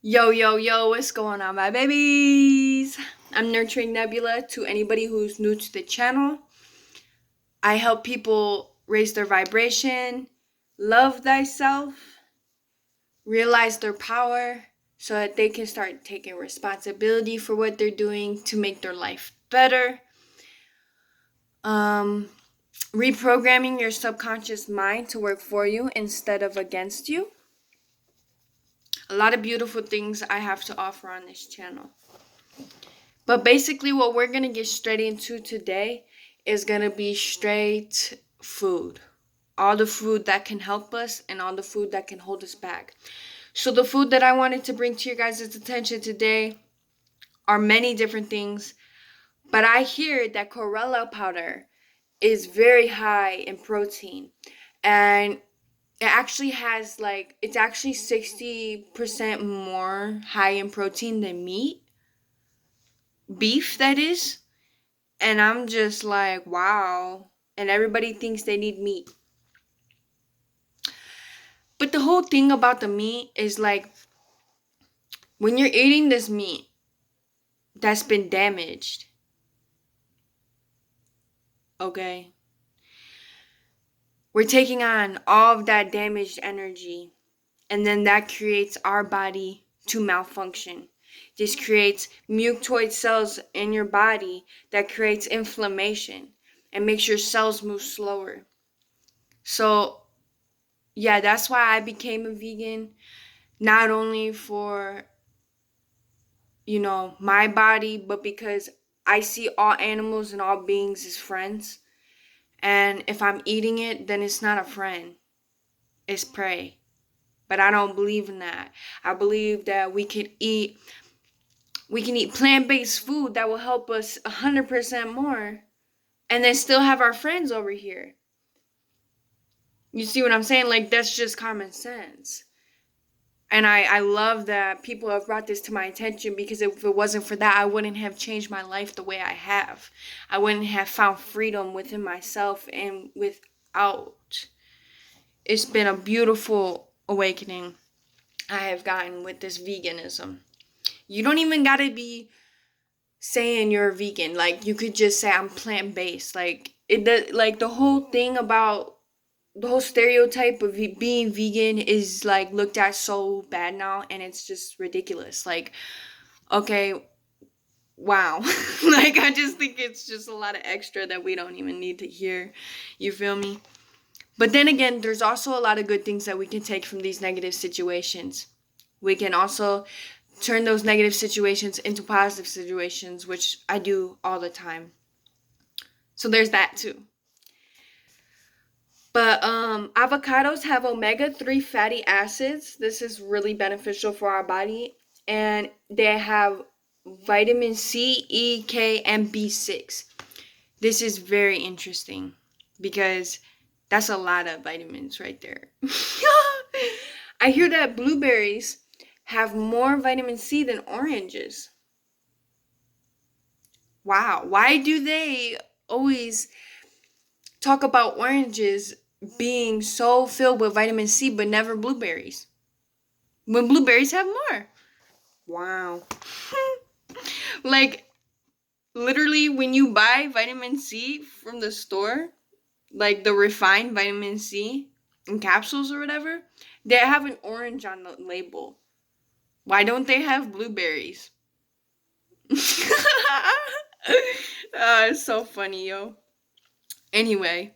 Yo, yo, yo, what's going on, my babies? I'm Nurturing Nebula. To anybody who's new to the channel, I help people raise their vibration, love thyself, realize their power so that they can start taking responsibility for what they're doing to make their life better. Um, Reprogramming your subconscious mind to work for you instead of against you. A lot of beautiful things I have to offer on this channel. But basically, what we're going to get straight into today is going to be straight food. All the food that can help us and all the food that can hold us back. So, the food that I wanted to bring to your guys' attention today are many different things. But I hear that chlorella powder is very high in protein. And it actually has it's actually 60% more high in protein than meat. Beef, that is. And I'm just like, wow. And everybody thinks they need meat. But the whole thing about the meat is like, when you're eating this meat that's been damaged, okay, we're taking on all of that damaged energy. And then that creates our body to malfunction. This creates mucoid cells in your body that creates inflammation and makes your cells move slower. So, yeah, that's why I became a vegan. Not only for, my body, but because I see all animals and all beings as friends. And if I'm eating it, then it's not a friend, it's prey. But I don't believe in that. I believe that we can eat plant-based food that will help us 100% more, and then still have our friends over here. You see what I'm saying? Like, that's just common sense. And I love that people have brought this to my attention, because if it wasn't for that, I wouldn't have changed my life the way I have. I wouldn't have found freedom within myself and without. It's been a beautiful awakening I have gotten with this veganism. You don't even gotta be saying you're a vegan. Like, you could just say I'm plant-based. Like the whole thing about the whole stereotype of being vegan is like looked at so bad now, and it's just ridiculous. Like, okay, wow. Like, I just think it's just a lot of extra that we don't even need to hear. You feel me? But then again, there's also a lot of good things that we can take from these negative situations. We can also turn those negative situations into positive situations, which I do all the time. So there's that too. But avocados have omega-3 fatty acids. This is really beneficial for our body. And they have vitamin C, E, K, and B6. This is very interesting because that's a lot of vitamins right there. I hear that blueberries have more vitamin C than oranges. Wow. Why do they always talk about oranges being so filled with vitamin C, but never blueberries, when blueberries have more? Wow. Like, literally, when you buy vitamin C from the store, like the refined vitamin C in capsules or whatever, they have an orange on the label. Why don't they have blueberries? It's so funny, yo. Anyway.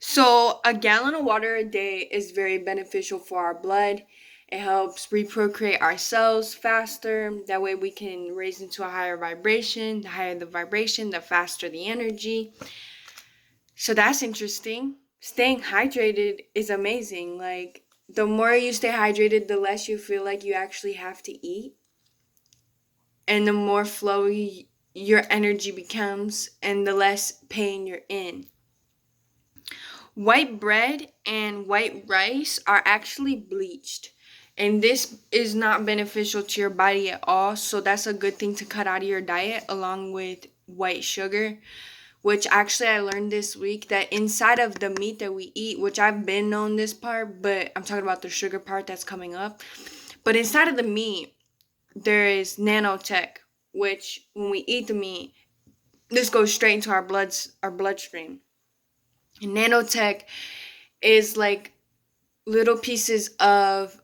So, a gallon of water a day is very beneficial for our blood. It helps reprocreate our cells faster. That way, we can raise into a higher vibration. The higher the vibration, the faster the energy. So, that's interesting. Staying hydrated is amazing. Like, the more you stay hydrated, the less you feel like you actually have to eat. And the more flowy your energy becomes, and the less pain you're in. White bread and white rice are actually bleached, and this is not beneficial to your body at all. So that's a good thing to cut out of your diet, along with white sugar, which actually I learned this week that inside of the meat that we eat, which I've been known this part, but I'm talking about the sugar part that's coming up. But inside of the meat, there is nanotech, which when we eat the meat, this goes straight into our bloodstream. And nanotech is like little pieces of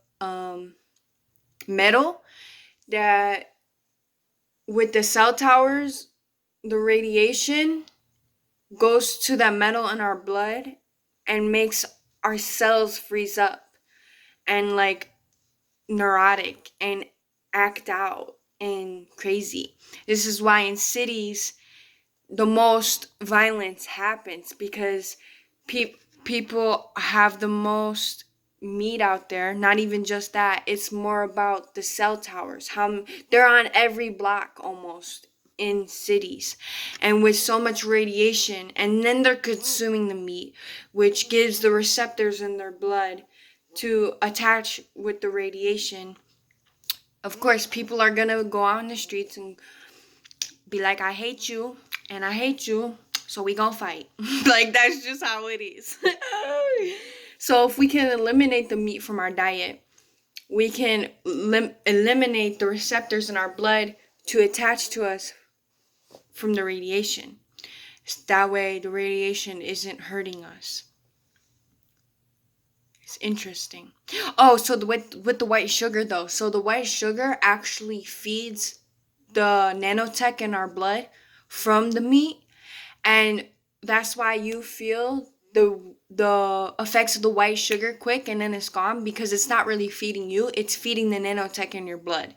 metal that, with the cell towers, the radiation goes to that metal in our blood and makes our cells freeze up and like neurotic and act out and crazy. This is why in cities the most violence happens, because people have the most meat out there. Not even just that, it's more about the cell towers, how they're on every block almost in cities, and with so much radiation, and then they're consuming the meat, which gives the receptors in their blood to attach with the radiation. Of course, people are gonna go out in the streets and be like, I hate you and I hate you, so we gonna fight. Like, that's just how it is. So if we can eliminate the meat from our diet, we can eliminate the receptors in our blood to attach to us from the radiation. That way the radiation isn't hurting us. It's interesting. Oh, so with the white sugar though. So the white sugar actually feeds the nanotech in our blood from the meat, and that's why you feel the effects of the white sugar quick and then it's gone, because it's not really feeding you, it's feeding the nanotech in your blood.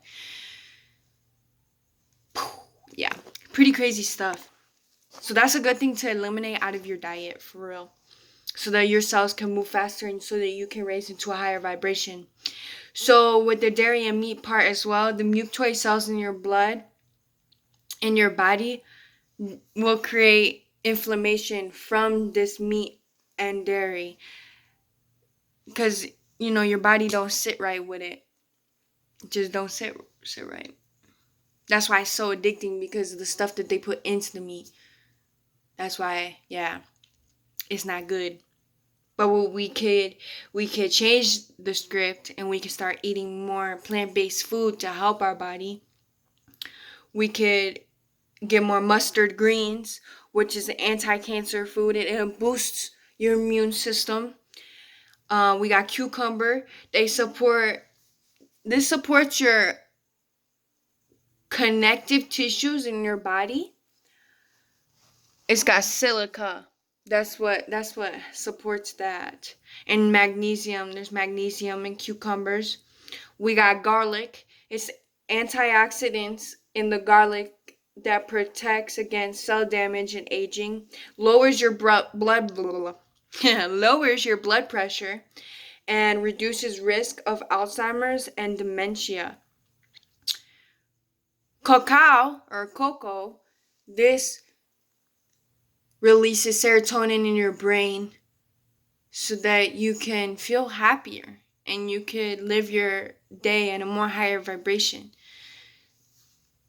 Yeah, pretty crazy stuff. So that's a good thing to eliminate out of your diet, for real, so that your cells can move faster and so that you can raise into a higher vibration. So with the dairy and meat part as well, the mucoid cells in your blood, in your body, will create inflammation from this meat and dairy, because your body don't sit right with it. Just don't sit right. That's why it's so addicting, because of the stuff that they put into the meat. That's why, yeah, it's not good. But we could change the script, and we could start eating more plant-based food to help our body. We could get more mustard greens, which is an anti-cancer food. It boosts your immune system. We got cucumber. This supports your connective tissues in your body. It's got silica. That's what supports that. And magnesium. There's magnesium in cucumbers. We got garlic. It's antioxidants in the garlic that protects against cell damage and aging. Lowers your lowers your blood pressure and reduces risk of Alzheimer's and dementia. Cacao or cocoa, this releases serotonin in your brain so that you can feel happier and you could live your day in a more higher vibration.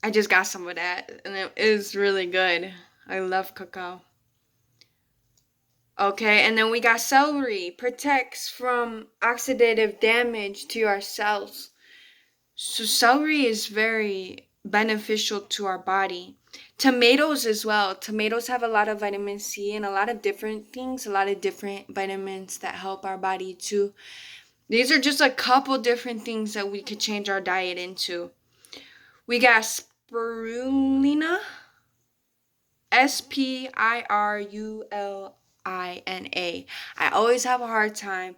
I just got some of that and it is really good. I love cacao. Okay, and then we got celery. Protects from oxidative damage to our cells. So celery is very beneficial to our body. Tomatoes as well. Tomatoes have a lot of vitamin C and a lot of different things, a lot of different vitamins that help our body too. These are just a couple different things that we could change our diet into. We got spirulina. Spirulina. I always have a hard time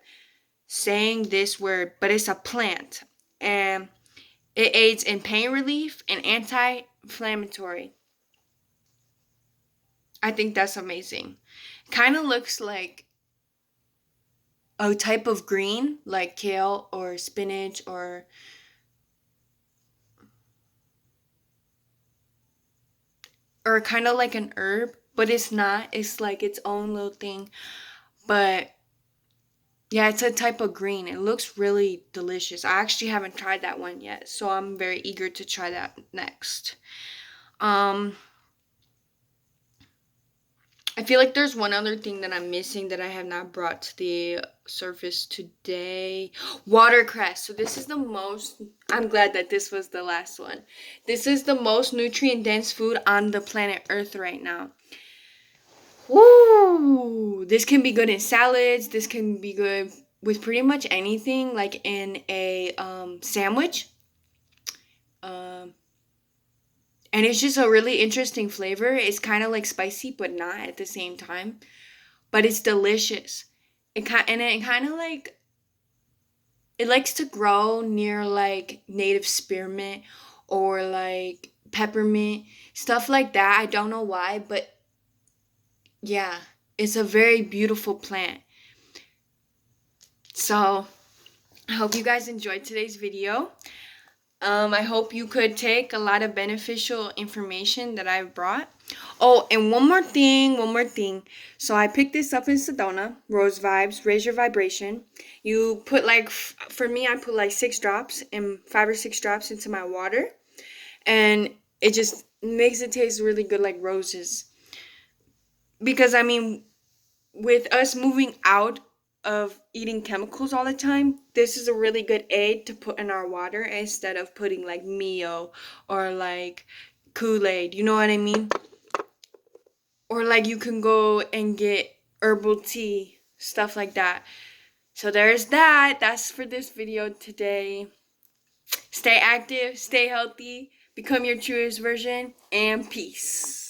saying this word, but it's a plant. And it aids in pain relief and anti-inflammatory. I think that's amazing. Kind of looks like a type of green, like kale or spinach or kind of like an herb, but it's not. It's like its own little thing. But yeah, it's a type of green. It looks really delicious. I actually haven't tried that one yet, so I'm very eager to try that next. I feel like there's one other thing that I'm missing that I have not brought to the surface today. Watercress. So this is the most, I'm glad that this was the last one. This is the most nutrient dense food on the planet Earth right now. Woo! This can be good in salads. This can be good with pretty much anything, like in a sandwich. Um, and it's just a really interesting flavor. It's kind of like spicy, but not at the same time. But it's delicious. It kind of like it likes to grow near like native spearmint or like peppermint stuff like that. I don't know why, but yeah, it's a very beautiful plant. So I hope you guys enjoyed today's video. I hope you could take a lot of beneficial information that I've brought. Oh, and one more thing. So I picked this up in Sedona, Rose Vibes, Raise Your Vibration. You put like, for me, I put like 6 drops and 5 or 6 drops into my water. And it just makes it taste really good like roses. Because, I mean, with us moving out of eating chemicals all the time, this is a really good aid to put in our water instead of putting like Mio or like Kool-Aid. You know what I mean? Or like you can go and get herbal tea, stuff like that. So there's that. That's for this video today. Stay active, stay healthy, become your truest version, and peace.